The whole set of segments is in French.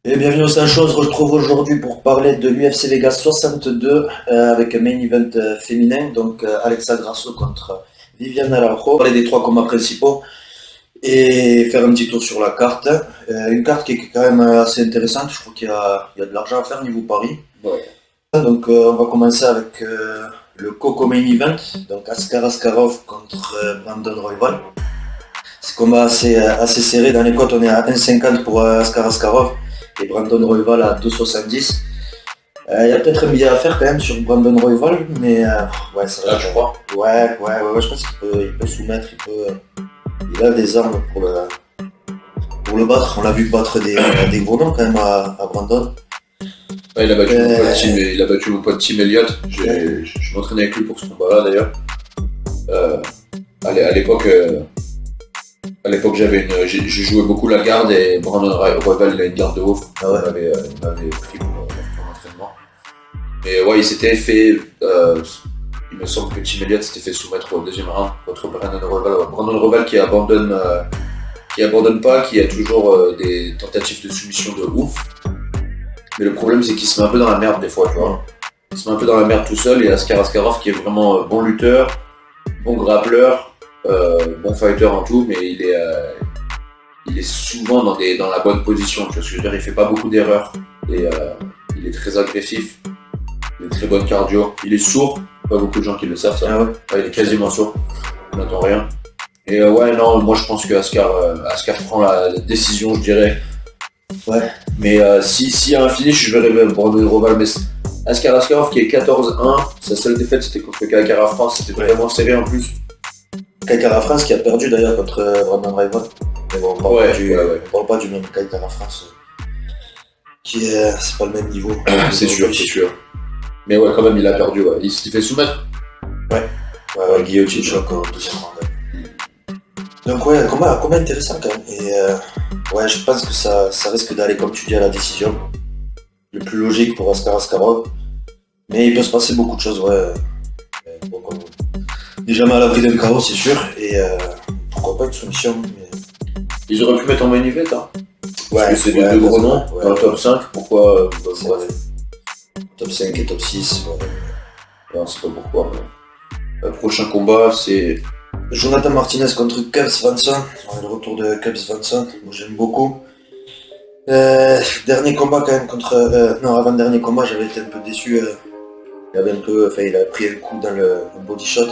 Et bienvenue au Sancho, on se retrouve aujourd'hui pour parler de l'UFC Vegas 62 avec un main event féminin, donc Alexa Grasso contre Viviane Araujo. Parler des trois combats principaux et faire un petit tour sur la carte. Une carte qui est quand même assez intéressante, je trouve qu'il y a de l'argent à faire niveau Paris. Ouais. Donc on va commencer avec le Coco Main Event, donc Askar Askarov contre Brandon Royval. C'est un combat assez serré, dans les cotes on est à 1,50 pour Askar Askarov. Et Brandon Royval à 2,70. Il y a peut-être un billet à faire quand même sur Brandon Royval, mais ouais, ça va. Je crois. Ouais, je pense qu'il peut soumettre, il a des armes pour le battre. On l'a vu battre des gros noms quand même à Brandon. Ouais, il a battu mon pote Tim Elliott. Je m'entraînais avec lui pour ce combat-là d'ailleurs. À l'époque, j'ai joué beaucoup la garde et Brandon Royval il a une garde de ouf. Ah ouais. Il m'avait pris pour l'entraînement. Mais ouais, il s'était fait. Il me semble que Tim Elliott s'était fait soumettre au deuxième round contre Brandon Royval. Ouais. Brandon Royval qui abandonne pas, qui a toujours des tentatives de soumission de ouf. Mais le problème c'est qu'il se met un peu dans la merde des fois, tu vois. Il se met un peu dans la merde tout seul et Askar Askarov qui est vraiment bon lutteur, bon grappleur. Bon fighter en tout, mais il est souvent dans la bonne position, tu vois ce que je veux dire, il fait pas beaucoup d'erreurs et il est très agressif, il est très bonne cardio, il est sourd, pas beaucoup de gens qui le savent ça. Ah ouais. Ouais, il est quasiment sourd, on n'entend rien. Et ouais non, moi je pense que Askar prend la décision, je dirais. Ouais. Mais s'il y a un finish, je verrais même Brandon Royval, mais Askar Askarov qui est 14-1, sa seule défaite c'était contre Kara France, c'était vraiment serré en plus. Kara France qui a perdu d'ailleurs contre Brandon Royval. Mais bon, on parle pas du même Kara France. C'est pas le même niveau. C'est sûr. Mais ouais, quand même, il a perdu. Ouais. Il s'est fait soumettre. Ouais, guillotine choc au deuxième round. Donc ouais, un combat intéressant quand même. Et ouais, je pense que ça risque d'aller, comme tu dis, à la décision. Le plus logique pour Askar Askarov. Mais il peut se passer beaucoup de choses, ouais. Il n'est jamais à l'abri d'un chaos, c'est sûr, et pourquoi pas une soumission. Mais... Ils auraient pu mettre en main event, hein. Ouais, parce que c'est deux gros noms, dans le top 5, pourquoi top 5 et top 6, ouais. Non, c'est pas pourquoi. Le prochain combat, c'est... Jonathan Martinez contre Cub Swanson, le retour de Cub Swanson, moi j'aime beaucoup. Dernier combat quand même avant-dernier combat, j'avais été un peu déçu. Il a pris un coup dans le body shot.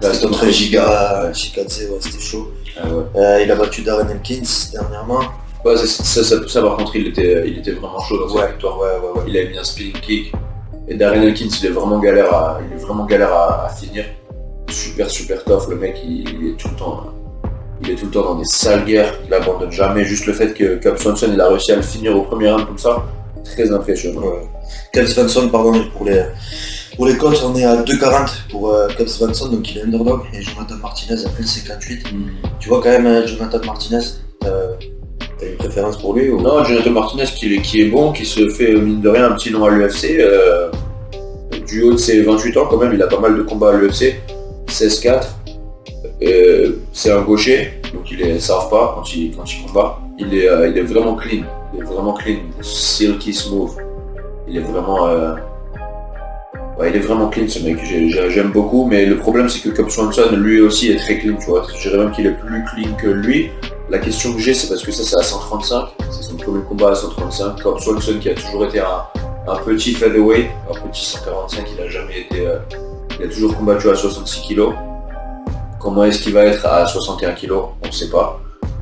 C'était contre Gigadze, ouais, c'était chaud. Ah ouais. Il a battu Darren Elkins dernièrement. Ouais, ça par contre, il était vraiment chaud dans cette victoire. Ouais. Il a mis un spinning kick. Et Darren Elkins, il est vraiment galère à finir. Super tough, le mec, il est tout le temps dans des sales guerres, il abandonne jamais. Juste le fait que Cub Swanson il a réussi à le finir au premier round comme ça, très impressionnant. Ouais. Cub Swanson, pardon, pour les cotes, on est à 2,40 pour Cub Swanson, donc il est underdog, et Jonathan Martinez à 1,58. Tu vois quand même Jonathan Martinez, t'as une préférence pour lui ou... Non, Jonathan Martinez qui est bon, qui se fait mine de rien un petit nom à l'UFC. Du haut de ses 28 ans quand même, il a pas mal de combats à l'UFC, 16-4. C'est un gaucher, donc ça arrive pas quand il combat. Il est vraiment clean, silky smooth. Il est vraiment clean ce mec, j'aime beaucoup, mais le problème c'est que Cub Swanson lui aussi est très clean, tu vois. Je dirais même qu'il est plus clean que lui. La question que j'ai, c'est parce que ça c'est à 135, c'est son premier combat à 135. Cub Swanson qui a toujours été un petit featherweight, un petit 145, il a jamais été, il a toujours combattu à 66 kg. Comment est-ce qu'il va être à 61 kg? On ne sait pas.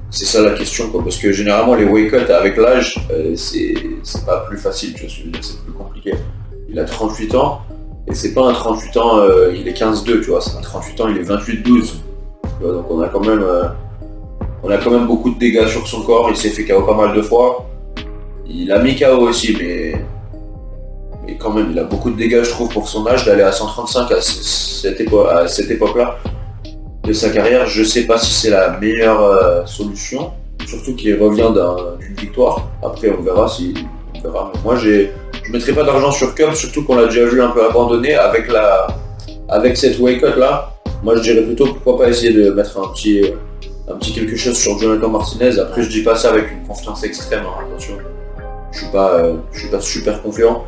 C'est ça la question, quoi, parce que généralement les weight cuts avec l'âge, c'est pas plus facile, tu vois, c'est plus compliqué. Il a 38 ans, et c'est pas un 38 ans, il est 15-2, tu vois, c'est un 38 ans, il est 28-12. Donc on a quand même beaucoup de dégâts sur son corps, il s'est fait KO pas mal de fois. Il a mis KO aussi, mais quand même, il a beaucoup de dégâts, je trouve, pour son âge, d'aller à 135 à cette époque-là. de sa carrière. Je sais pas si c'est la meilleure solution, surtout qu'il revient d'une victoire. Après, on verra si. On verra. Mais moi, je mettrai pas d'argent sur Cup, surtout qu'on l'a déjà vu un peu abandonné avec cette wake-up là. Moi, je dirais plutôt pourquoi pas essayer de mettre un petit quelque chose sur Jonathan Martinez. Après, je dis pas ça avec une confiance extrême, hein, attention. Je suis pas super confiant.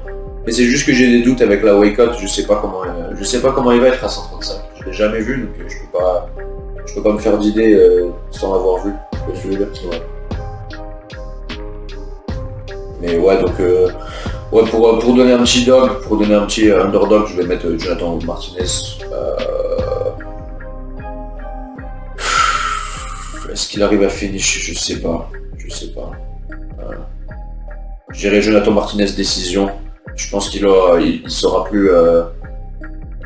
Mais c'est juste que j'ai des doutes avec la wake-up. Je sais pas comment il va être à 135. Je l'ai jamais vu, donc je peux pas me faire d'idée sans l'avoir vu. Je veux dire, ouais. Mais ouais, donc ouais, pour donner un petit dog, pour donner un petit underdog, je vais mettre Jonathan Martinez. Est-ce qu'il arrive à finish? Je sais pas. Je dirais Jonathan Martinez décision. Je pense qu'il sera plus.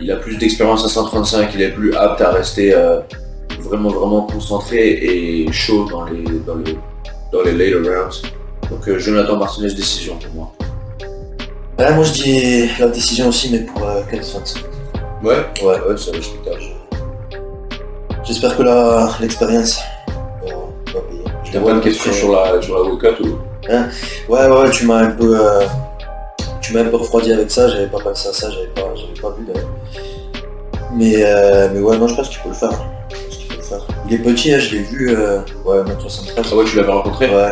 Il a plus d'expérience à 135, il est plus apte à rester vraiment concentré et chaud dans les later rounds. Donc Jonathan Martinez décision pour moi. Moi je dis la décision aussi, mais pour 15-25. Ouais, c'est respectable. J'espère que l'expérience va payer. T'as pas une question sur la wake-up ou... Ouais, tu m'as un peu refroidi avec ça, j'avais pas pensé à ça, j'avais pas vu d'ailleurs. Mais ouais, non, je pense qu'il peut le faire. Il est petit, je l'ai vu, ouais, 1m73. Ah ouais, tu l'avais rencontré? Ouais.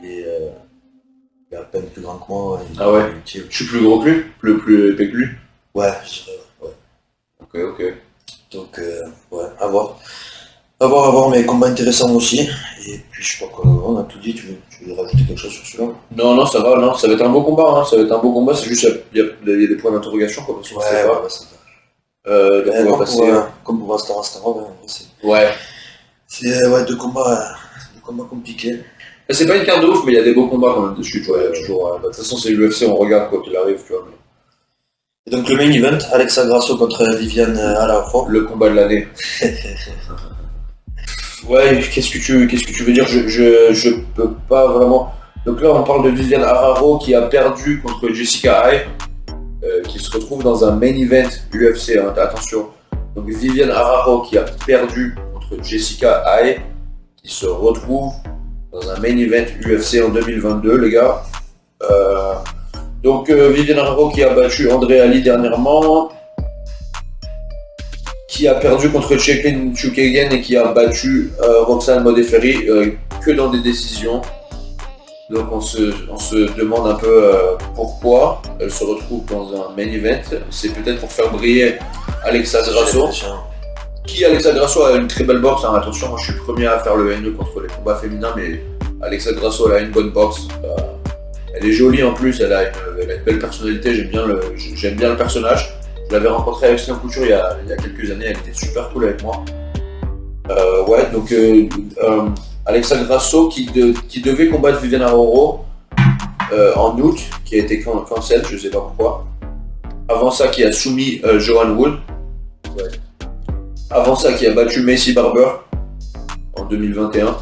Il est à peine plus grand que moi. Ah ouais. Je suis plus gros que lui? Plus épais que lui? Ouais, je dirais, ouais. Ok. Donc, ouais, à voir, mais combat intéressant aussi. Et puis, je crois qu'on a tout dit, tu veux rajouter quelque chose sur celui-là? Non, ça va, non, ça va être un beau combat, c'est juste, il y a des points d'interrogation, quoi, parce qu'on sait pas. Ouais, c'est Donc on va passer... comme pour Astar, c'est... Ouais. C'est deux combats compliqués. C'est pas une carte de ouf, mais il y a des beaux combats quand même dessus, tu vois, toujours... De toute façon, c'est l'UFC, on regarde quoi qu'il arrive, tu vois. Mais... Et donc le main event, Alexa Grasso contre Viviane Araujo. Le combat de l'année. Ouais, qu'est-ce que tu veux dire? Je peux pas vraiment... Donc là, on parle de Viviane Araujo qui a perdu contre Jessica Eye, qui se retrouve dans un main event UFC, hein, attention. Donc Viviane Araujo qui a perdu contre Jessica Eye, qui se retrouve dans un main event UFC en 2022, les gars. Donc Viviane Araujo qui a battu André Ali dernièrement, qui a perdu contre Jacqueline Chookagian et qui a battu Roxane Modafferi que dans des décisions. Donc on se demande un peu pourquoi elle se retrouve dans un main event. C'est peut-être pour faire briller Alexa Grasso. Alexa Grasso a une très belle boxe, hein. Attention, moi je suis le premier à faire le haineux contre les combats féminins, mais Alexa Grasso elle a une bonne boxe. Elle est jolie en plus, elle a une belle personnalité, j'aime bien le personnage. Je l'avais rencontrée avec Stan Couture il y a quelques années, elle était super cool avec moi. Ouais, donc Alexa Grasso qui devait combattre Viviane Araujo en août, qui a été cancel, je sais pas pourquoi. Avant ça, qui a soumis Joanne Wood. Ouais. Avant ça, qui a battu Macy Barber en 2021.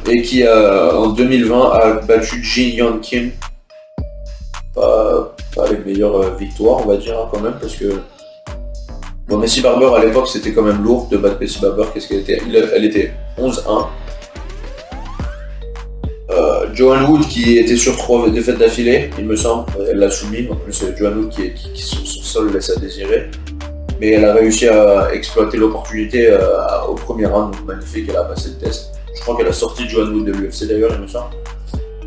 Et qui en 2020 a battu Jin Young Kim. Pas les meilleures victoires, on va dire, hein, quand même, parce que bon, Macy Barber à l'époque c'était quand même lourd de battre Macy Barber. Qu'est-ce qu'elle était? Elle était 11-1. Joanne Wood qui était sur 3 défaites d'affilée, il me semble, elle l'a soumis. En plus, Joanne Wood qui sur son sol laisse à désirer. Mais elle a réussi à exploiter l'opportunité au premier round, donc magnifique, elle a passé le test. Je crois qu'elle a sorti Joanne Wood de l'UFC d'ailleurs, il me semble.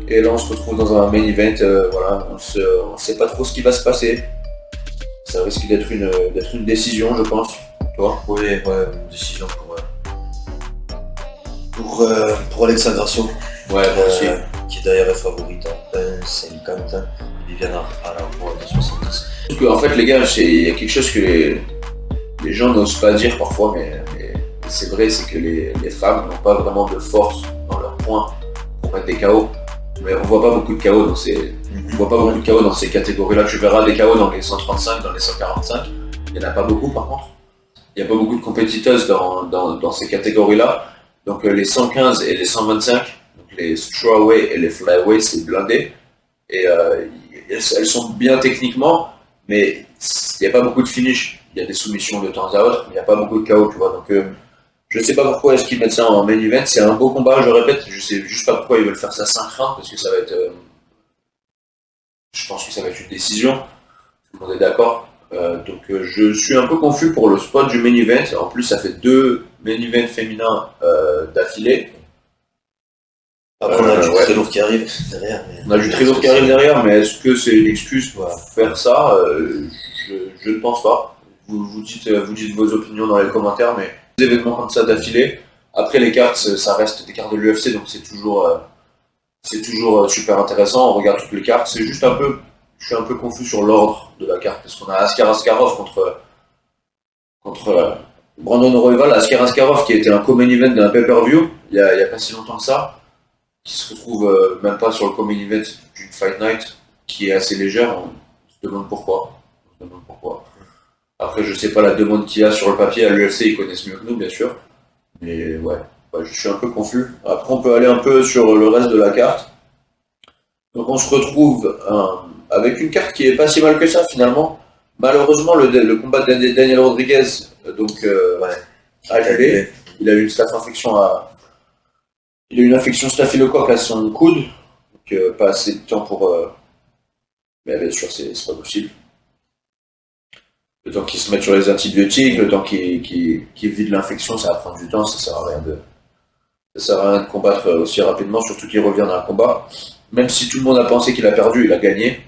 Et là on se retrouve dans un main event, voilà, on sait pas trop ce qui va se passer. Ça risque d'être une décision, je pense. Toi? Oui, ouais, une décision pour Alexa Grasso. Ouais, aussi. Qui d'ailleurs est favorite à 1,50, Viviane Araujo à 2,70. Parce qu'en fait, les gars, il y a quelque chose que les gens n'osent pas dire parfois, mais c'est vrai, c'est que les femmes n'ont pas vraiment de force dans leur poing pour mettre des KO. Mais on voit pas beaucoup de KO dans ces catégories-là. Tu verras des KO dans les 135, dans les 145. Il n'y en a pas beaucoup par contre. Il n'y a pas beaucoup de compétiteuses dans ces catégories-là. Donc les 115 et les 125, donc les strawweight et les flyweight, c'est blindé. Et elles sont bien techniquement, mais il n'y a pas beaucoup de finish. Il y a des soumissions de temps à autre, mais il n'y a pas beaucoup de KO, tu vois. Donc, je sais pas pourquoi est-ce qu'ils mettent ça en main event. C'est un beau combat, je répète. Je sais juste pas pourquoi ils veulent faire ça 5 rounds, parce que ça va être. Je pense que ça va être une décision. Tout le monde est d'accord. Donc, je suis un peu confus pour le spot du main event. En plus, ça fait 2 main events féminins d'affilée. Après, on a du très lourd qui arrive derrière. On a du très lourd qui arrive derrière, mais est-ce que c'est une excuse pour faire ça? Je ne pense pas. Vous dites vos opinions dans les commentaires, mais des événements comme ça d'affilée. Après, les cartes, ça reste des cartes de l'UFC, donc c'est toujours super intéressant. On regarde toutes les cartes. C'est juste je suis un peu confus sur l'ordre de la carte, parce qu'on a Askar Askarov contre Brandon Royval. Askar Askarov qui a été un co-main event d'un pay-per-view il y a pas si longtemps que ça, qui se retrouve même pas sur le co-main event d'une Fight Night, qui est assez légère. On se demande pourquoi. Après, je sais pas la demande qu'il y a sur le papier à l'UFC, ils connaissent mieux que nous, bien sûr. Mais ouais, je suis un peu confus. Après, on peut aller un peu sur le reste de la carte. Donc, on se retrouve avec une carte qui est pas si mal que ça, finalement. Malheureusement, le combat de Daniel Rodriguez, arrivé, il a eu une il a eu une infection staphylocoque à son coude, donc pas assez de temps pour. Mais bien sûr, c'est pas possible. Le temps qu'il se mette sur les antibiotiques, le temps qu'il vide l'infection, ça va prendre du temps, ça sert à rien de combattre aussi rapidement, surtout qu'il revient dans un combat. Même si tout le monde a pensé qu'il a perdu, il a gagné.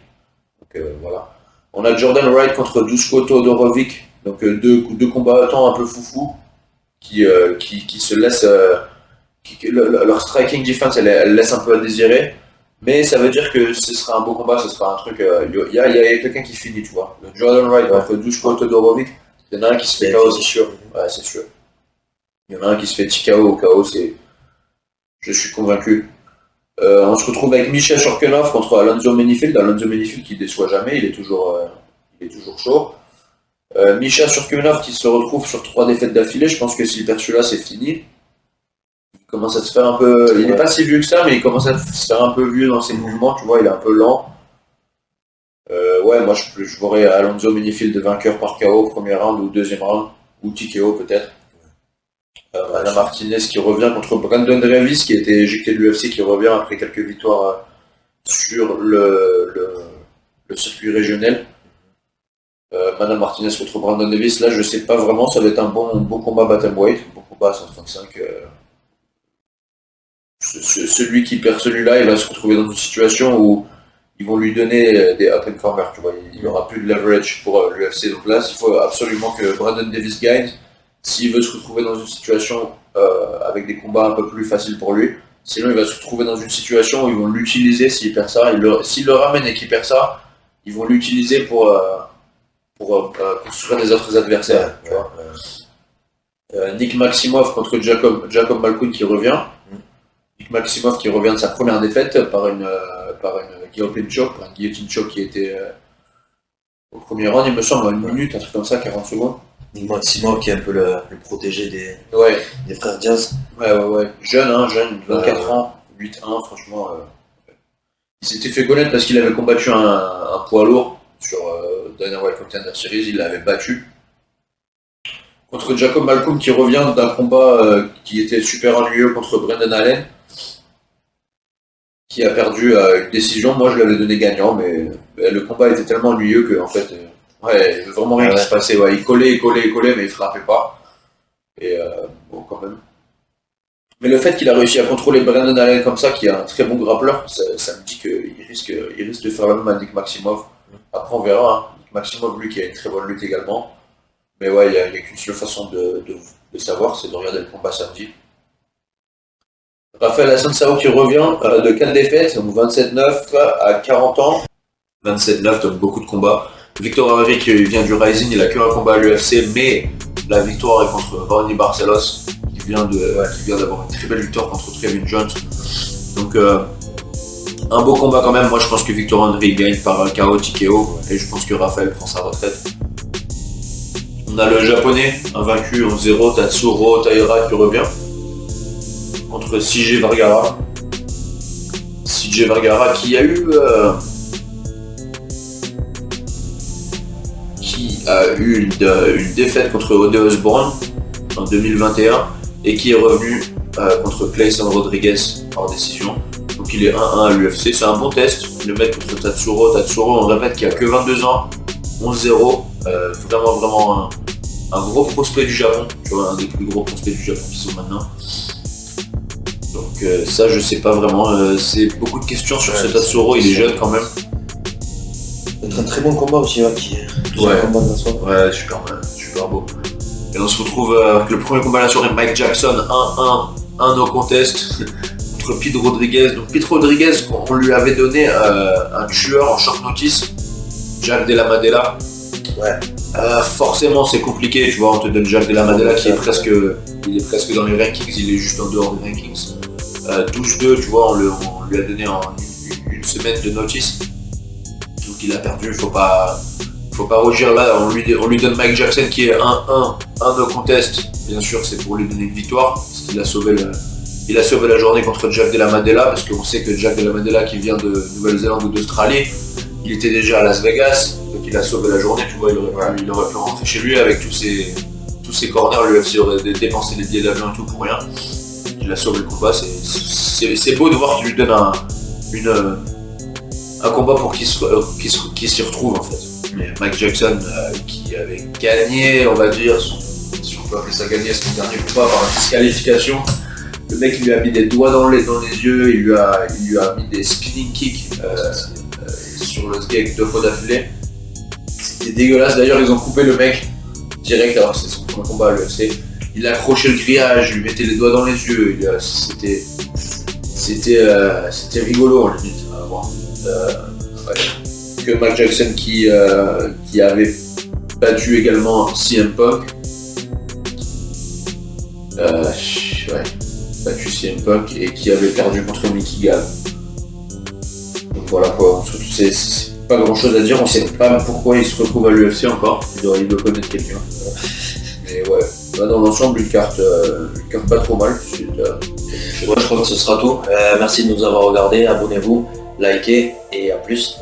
Donc voilà. On a Jordan Wright contre Duško Todorovic, donc deux combattants un peu foufou qui se laissent. Leur striking defense, elle laisse un peu à désirer. Mais ça veut dire que ce sera un beau combat, ce sera un truc. Il y a quelqu'un qui finit, tu vois. Le Jordan Wright contre Duško Todorovic, il y en a un qui se fait KO, c'est sûr. Ouais, c'est sûr. Il y en a un qui se fait TKO au KO, je suis convaincu. On se retrouve avec Misha Shurkenov contre Alonzo Menifield. Alonzo Menifield qui déçoit jamais, il est toujours chaud. Misha Shurkenov qui se retrouve sur 3 défaites d'affilée. Je pense que s'il perd celui-là, c'est fini. Il commence à se faire un peu. Il n'est pas si vieux que ça, mais il commence à se faire un peu vieux dans ses mouvements. Tu vois, il est un peu lent. Moi je verrais Alonzo Menifield vainqueur par KO, premier round ou deuxième round, ou TKO peut-être. Ana Martinez qui revient contre Brandon Davis qui a été éjecté de l'UFC, qui revient après quelques victoires sur le circuit régional. Ana Martinez contre Brandon Davis, là je sais pas vraiment, ça va être un bon combat bantamweight, un bon combat à 135. Celui qui perd celui-là, il va se retrouver dans une situation où ils vont lui donner des up and comers, tu vois, il n'y aura plus de leverage pour l'UFC. Donc là, il faut absolument que Brandon Davis gagne s'il veut se retrouver dans une situation avec des combats un peu plus faciles pour lui. Sinon, il va se retrouver dans une situation où ils vont l'utiliser s'il perd ça. S'il le ramène et qu'il perd ça, ils vont l'utiliser pour construire des autres adversaires. Tu vois. Nick Maximov contre Jacob Malkoun qui revient. Nick Maximov qui revient de sa première défaite par une guillotine choke qui était au premier round, il me semble, à 1 minute, un truc comme ça, 40 secondes. Nick Maximov qui est un peu le protégé des frères Diaz. Ouais. Jeune, 24 ans, 8-1, franchement. Il s'était fait connaître parce qu'il avait combattu un poids lourd sur Dana White Contender Series, il l'avait battu. Contre Jacob Malkoun qui revient d'un combat qui était super ennuyeux contre Brendan Allen, qui a perdu une décision. Moi je l'avais donné gagnant, mais le combat était tellement ennuyeux que en fait, il n'y avait vraiment rien qui se passait. Ouais, il collait, mais il frappait pas. Et bon, quand même. Mais le fait qu'il a réussi à contrôler Brendan Allen comme ça, qui est un très bon grappleur, ça me dit qu'il risque de faire la même à Nick Maximov. Après on verra. Hein. Nick Maximov, lui, qui a une très bonne lutte également. Mais ouais, il n'y a qu'une seule façon de savoir, c'est de regarder le combat samedi. Raphaël Assunção qui revient de 4 défaites, donc 27-9 à 40 ans. 27-9, donc beaucoup de combats. Victor Avery qui vient du Rising, il a que un combat à l'UFC, mais la victoire est contre Ronnie Barcelos, qui vient d'avoir une très belle victoire contre Trevin Jones. Donc un beau combat quand même. Moi je pense que Victor Henry gagne par un KO TKO, et je pense que Raphaël prend sa retraite. On a le japonais, invaincu en 0, Tatsuro Taira qui revient contre CJ Vergara. CJ Vergara qui a eu qui a eu une défaite contre Ode Osborne en 2021 et qui est revenu contre Clayson Rodriguez en décision. Donc il est 1-1 à l'UFC, c'est un bon test. Le mec contre Tatsuro, on répète qu'il a que 22 ans, 11-0, vraiment un gros prospect du Japon, tu vois, un des plus gros prospects du Japon qui sont maintenant. Donc ça je sais pas vraiment, c'est beaucoup de questions sur ce Tatsuro, il est jeune quand même. C'est un très bon combat aussi, qui est Ouais. un combat de la soirée. Ouais, super beau. Et on se retrouve avec le premier combat de la soirée, Mike Jackson, 1-1 no contest contre Pete Rodriguez. Donc Pete Rodriguez, on lui avait donné un tueur en short notice, Jack Della Maddalena. Ouais. Forcément c'est compliqué, tu vois, on te donne Jack Della Maddalena qui est presque dans les rankings, il est juste en dehors des rankings. 12-2, tu vois, on lui a donné une semaine de notice. Donc il a perdu, faut pas rougir là, on lui donne Mike Jackson qui est 1-1 no contest. Bien sûr c'est pour lui donner une victoire, parce qu'il a sauvé la journée contre Jack Della Maddalena, parce qu'on sait que Jack Della Maddalena qui vient de Nouvelle-Zélande ou d'Australie, il était déjà à Las Vegas, donc il a sauvé la journée, tu vois, il aurait pu rentrer chez lui avec tous ses corners, l'UFC aurait dépensé des billets d'avion et tout pour rien. Il a sauvé le combat, c'est beau de voir qu'il lui donne un combat pour qu'il s'y retrouve en fait. Mais Mike Jackson qui avait gagné, on va dire, si on peut appeler ça gagner, son dernier combat par une disqualification. Le mec il lui a mis des doigts dans les yeux, il lui a mis des spinning kicks sur le ski 2 fois d'affilée. C'était dégueulasse, d'ailleurs ils ont coupé le mec direct, alors c'est son premier combat à l'UFC. Il a accroché le grillage, il lui mettait les doigts dans les yeux, c'était rigolo en limite à voir. Que Mike Jackson qui avait battu également CM Punk. Battu CM Punk et qui avait perdu contre Mickey Gall. Donc voilà quoi, c'est pas grand chose à dire, on sait pas pourquoi il se retrouve à l'UFC encore, il doit connaître quelqu'un. Mais ouais, dans l'ensemble une carte pas trop mal. Ouais, je crois que ce sera tout. Merci de nous avoir regardés, abonnez-vous, likez et à plus.